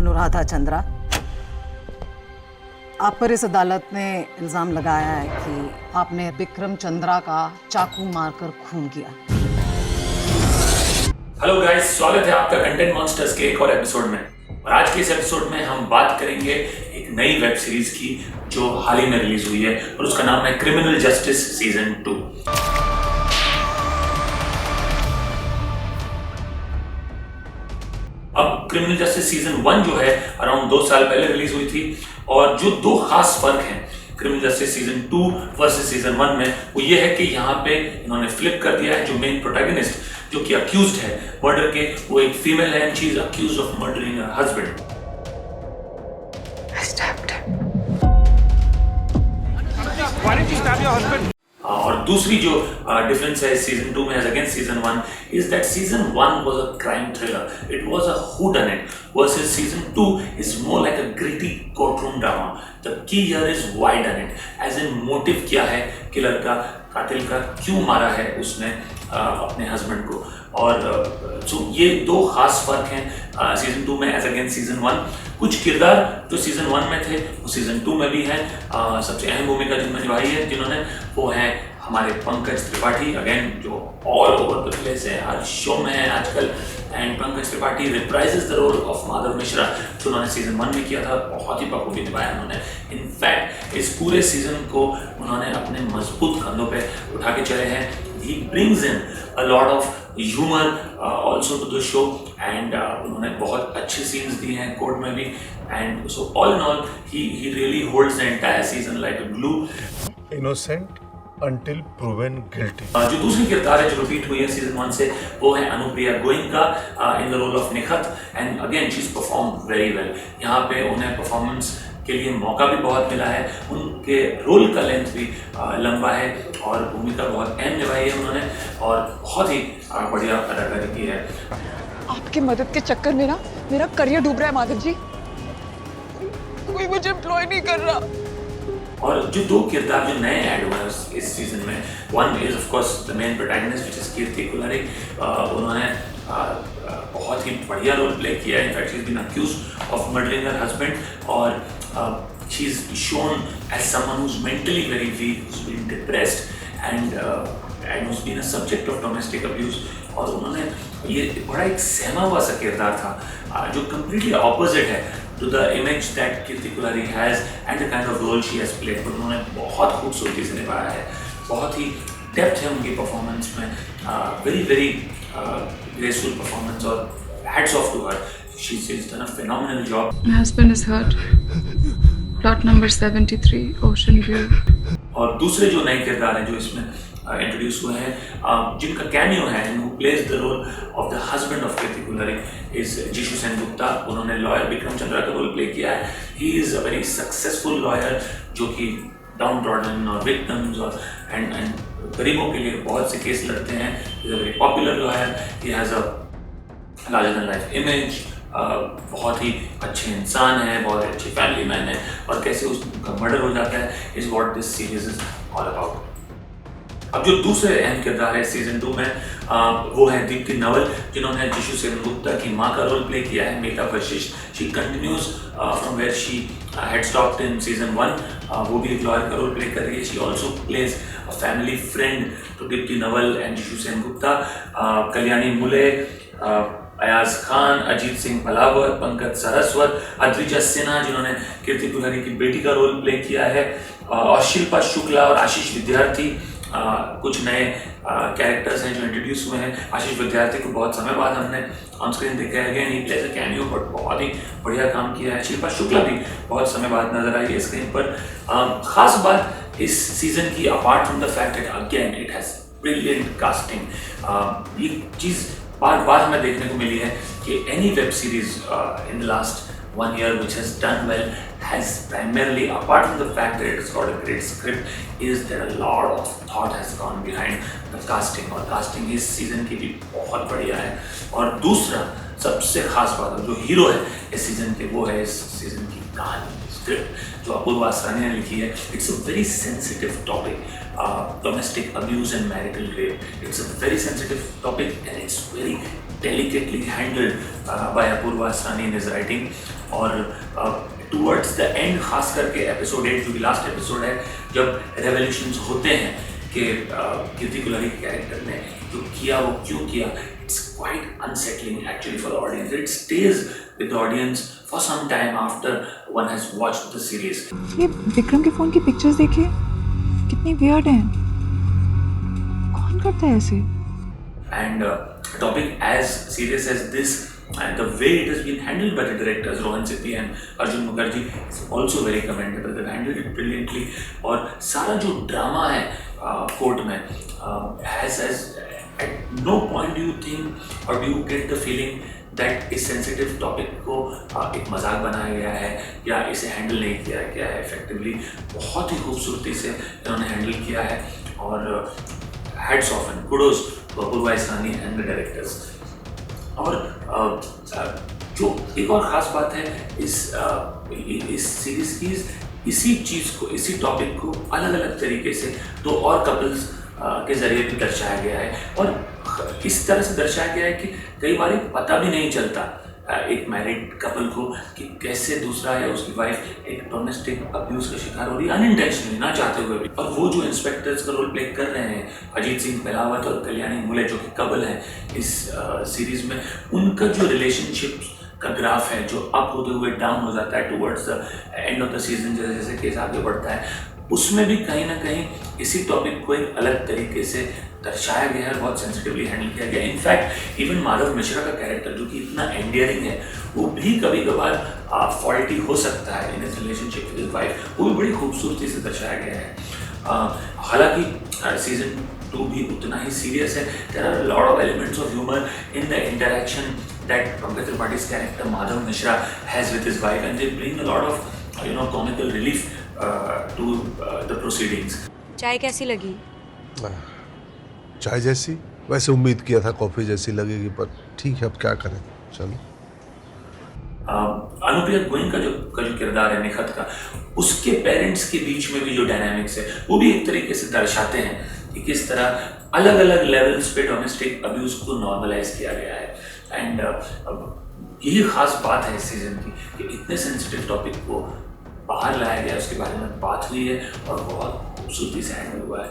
अनुराधा चंद्रा, आप पर इस अदालत ने इल्ज़ाम लगाया है कि आपने विक्रम चंद्रा का चाकू मारकर खून किया। हेलो गाइस, स्वागत है आपका कंटेंट मॉन्स्टर्स के एक और एपिसोड में। और आज के इस एपिसोड में हम बात करेंगे एक नई वेब सीरीज की जो हाल ही में रिलीज हुई है और उसका नाम है क्रिमिनल जस्टिस सीजन 2। अब क्रिमिनल जस्टिस सीजन 1 जो है अराउंड 2 साल पहले रिलीज हुई थी और जो दो खास फर्क हैं criminal justice season 2 versus season 1 में वो ये है कि यहाँ पे इन्होंने फ्लिप कर दिया है। जो मेन प्रोटैगनिस्ट जो कि अक्यूज्ड है मर्डर के, वो एक फीमेल है and she is accused of murdering her husband. और दूसरी जो डिफरेंस है सीजन 2 में as against season 1 is that season 1 was a crime thriller, it was a whodunit, versus season 2 is more like a gritty courtroom drama. The key here is whydunit, as in motive क्या है killer का, कातिल का, क्यों मारा है उसने अपने हस्बैंड को। और सो ये दो खास फर्क हैं सीजन 2 में एज अगेंस्ट सीजन 1। कुछ किरदार जो सीजन 1 में थे वो सीजन 2 में भी हैं। सबसे अहम भूमिका जिन्होंने निभाई है जिन्होंने वो हैं हमारे पंकज त्रिपाठी, अगेन जो ऑल ओवर द प्लेस है, हर शो में है आजकल। And Pankaj Tripathi reprises the role of Madhav Mishra जो उन्होंने सीजन 1 में किया था, बहुत ही बखूबी निभाया उन्होंने। इनफैक्ट इस पूरे सीजन को उन्होंने अपने मजबूत कंधों पे उठा के चले हैं। He brings in a lot of humour also to the show and उन्होंने बहुत अच्छे सीन्स दिए हैं कोर्ट में भी। And so all in all he really holds the entire season like a glue. Innocent until proven guilty। जो दूसरी किरदार है जो रिपीट हुई है सीजन 1 से वो है Anupriya Goenka in the role of Nikhat and again she is perform very well. यहाँ पे उन्हें परफॉर्मेंस के लिए मौका भी बहुत मिला है, उनके रोल का लेंथ भी लंबा है और भूमिका बहुत अहम निभाई है उन्होंने और बहुत ही बढ़िया अदाकारी की है। आपकी मदद के चक्कर में ना मेरा करियर डूब रहा है माधव जी, कोई मुझे एम्प्लॉय नहीं कर रहा। और जो दो किरदार जो नए ऐड हुए हैं इस सीजन में, one is of course the main protagonist which is Kirti Kulhari. उन्होंने बहुत ही बढ़िया रोल प्ले किया है। In fact she is been accused of murdering her husband और she is shown as someone who is mentally very weak, who is been depressed and who is been a subject of domestic abuse. और उन्होंने ये बड़ा एक सहमा हुआ सा किरदार था जो कंप्लीटली ऑपोजिट है to the image that Kirti Kulari has and the kind of role she has played। but उन्होंने बहुत खूबसूरती से निभाया है, बहुत ही डेप्थ है उनकी परफॉर्मेंस में, वेरी वेरी ग्रेसफुल परफॉर्मेंस और hats off to her। she's done a phenomenal job। My husband is hurt। Plot number 73 Ocean View। और दूसरे जो नए किरदार हैं जो इसमें इंट्रोड्यूस हुए हैं, जिनका कैमियो है, who plays the role of the husband of Kirti Kulari is जिशु सेनगुप्ता। उन्होंने लॉयर विक्रम चंद्रा का रोल प्ले किया है। he is a very successful lawyer जो कि डाउन ट्रॉडन और विक्टिम्स और एंड गरीबों के लिए बहुत से केस लड़ते हैं। he is a very popular lawyer, he has a larger than life image, बहुत ही अच्छे इंसान है, बहुत अच्छी फैमिली मैन है और कैसे उसका मर्डर हो जाता है is what this series is all about. अब जो दूसरे अहम किरदार है सीजन 2 में वो है दीप्ति नवल जिन्होंने जिशु सेनगुप्ता की माँ का रोल प्ले किया है, Mita Vashisht. She continues from where she had stopped in season 1। वो भी एक लॉयर का रोल प्ले कर रही है। She also plays a family friend to Deepti Naval and Jisshu Sengupta. Kalyani Mule, Ayaz Khan, Ajit Singh Palawar, Pankaj Saraswat, Advija Sinha जिन्होंने कीर्ति कुलारी की बेटी का रोल प्ले किया है, और शिल्पा शुक्ला और आशीष विद्यार्थी कुछ नए कैरेक्टर्स हैं जो इंट्रोड्यूस हुए हैं। आशीष विद्यार्थी को बहुत समय बाद हमने ऑन स्क्रीन देखा है, again he plays a cameo but बहुत ही बढ़िया काम किया है। शिल्पा शुक्ला भी बहुत समय बाद नजर आई है स्क्रीन पर। खास बात इस सीजन की, apart from the fact that again it has brilliant casting, ये चीज़ बार बार हमें देखने को मिली है कि any web series in the last 1 year which has done well has primarily, apart from the fact that it's got a great script, is that a lot of thought has gone behind the casting। और casting इस season की भी बहुत बढ़िया है। और दूसरा सबसे खास बात जो हीरो है इस सीजन के, वो है इस सीजन की कहानी, स्क्रिप्ट जो अपूर्वा असरानी ने लिखी है। It's a very sensitive topic, domestic abuse and marital rape। It's a very sensitive topic and it's very delicately handled by Apurva Asrani in his writing. और towards the end, खास करके episode 8 जो कि last episode है, जब revolutions होते हैं कि कीर्ति कुल्हड़ी के कैरेक्टर ने जो किया वो क्यों किया, it's quite unsettling actually for the audience. It stays with the audience for some time after one has watched the series. ये विक्रम के फोन की पिक्चर्स देखिए, कितनी वियर्ड हैं। कौन करता है ऐसे? And a topic as serious as this, and the way it has been handled by the directors Rohan Sippy and Arjun Mukherjee is also very commendable. They've handled it brilliantly. और सारा जो drama है court में has at no point do you think or do you get the feeling that इस sensitive topic को एक मजाक बनाया गया है या इसे हैंडल नहीं किया गया है effectively. बहुत ही खूबसूरती से इन्होंने हैंडल किया है और hats off and kudos to Apurva Asrani and the directors. और जो एक और ख़ास बात है इस सीरीज़ की, इसी चीज़ को, इसी टॉपिक को अलग अलग तरीके से दो और कपल्स के ज़रिए भी दर्शाया गया है और इस तरह से दर्शाया गया है कि कई बार पता भी नहीं चलता एक मैरिड कपल को कि कैसे दूसरा या उसकी वाइफ एक डोमेस्टिक अब्यूज़ का शिकार हो रही है अनइंटेंशनली, ना चाहते हुए भी। और वो जो इंस्पेक्टर्स का रोल प्ले कर रहे हैं, अजीत सिंह पहलावत और कल्याणी मूले, जो कि कपल हैं इस सीरीज़ में, उनका जो रिलेशनशिप का ग्राफ है जो अप होते हुए डाउन हो जाता है towards the end of the season, जैसे जैसे केस आगे बढ़ता है, उसमें भी कहीं ना कहीं इसी टॉपिक को एक अलग तरीके से दर्शाया गया है, बहुत सेंसिटिवली हैंडल किया गया है। इनफैक्ट इवन माधव मिश्रा का कैरेक्टर जो कि इतना एंडियरिंग है, वो भी कभी कभार फॉल्टी हो सकता है इन इज रिलेशनशिप विद वाइफ, वो भी बड़ी खूबसूरती से दर्शाया गया है। हालांकि सीजन 2 भी उतना ही सीरियस है। There are lot of elements of humour in the interaction that Pankaj Tripathi's character Madhav Mishra has with his wife and they bring a lot of comical relief to the proceedings. चाय कैसी लगी? चाय जैसी, वैसे उम्मीद किया था कॉफी जैसी लगेगी, पर ठीक है, अब क्या करें, चलो। अनुप्रिया गोयनका का जो किरदार है निखत का, उसके पेरेंट्स के बीच में भी जो डायनामिक्स है वो भी एक तरीके से दर्शाते हैं कि किस तरह अलग अलग लेवल्स पे डोमेस्टिक अब्यूज को नॉर्मलाइज किया गया है। एंड यही खास बात है इस सीजन की कि इतने सेंसिटिव टॉपिक को बाहर लाया गया, उसके बारे में बात हुई है और बहुत खूबसूरती से हैंडल हुआ है।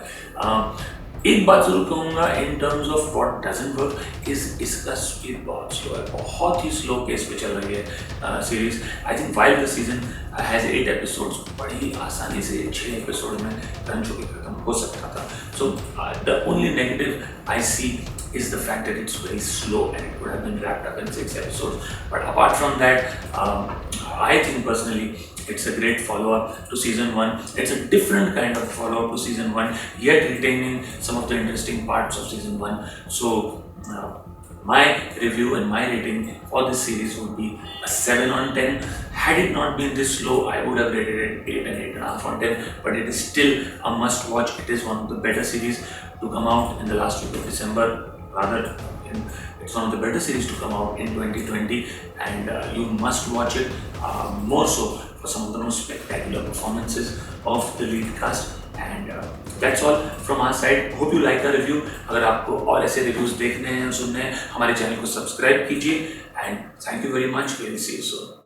एक बात जरूर कहूँगा in terms of what doesn't work is इसका स्पीड बहुत स्लो है, बहुत ही स्लो पेस पे चल रही है series. I think while the season has 8 episodes, बड़ी आसानी से 6 एपिसोड में रन चुके खत्म हो सकता था। So the only negative I see is the fact that it's very slow and it could have been wrapped up in 6 episodes. But apart from that, I think personally it's a great follow-up to season 1. It's a different kind of follow-up to season 1, yet retaining some of the interesting parts of season 1. So my review and my rating for this series would be a 7 on 10. Had it not been this slow, I would have rated it 8 and 8.5 on 10. But it is still a must watch. It is one of the better series to come out in the last week of December. Rather, it's one of the better series to come out in 2020, and you must watch it, more so for some of the most spectacular performances of the lead cast. And that's all from our side. Hope you like our review. अगर आपको और ऐसे reviews देखने हैं, सुनने हैं, हमारे channel को सब्सक्राइब कीजिए, and thank you very much. We'll see you soon.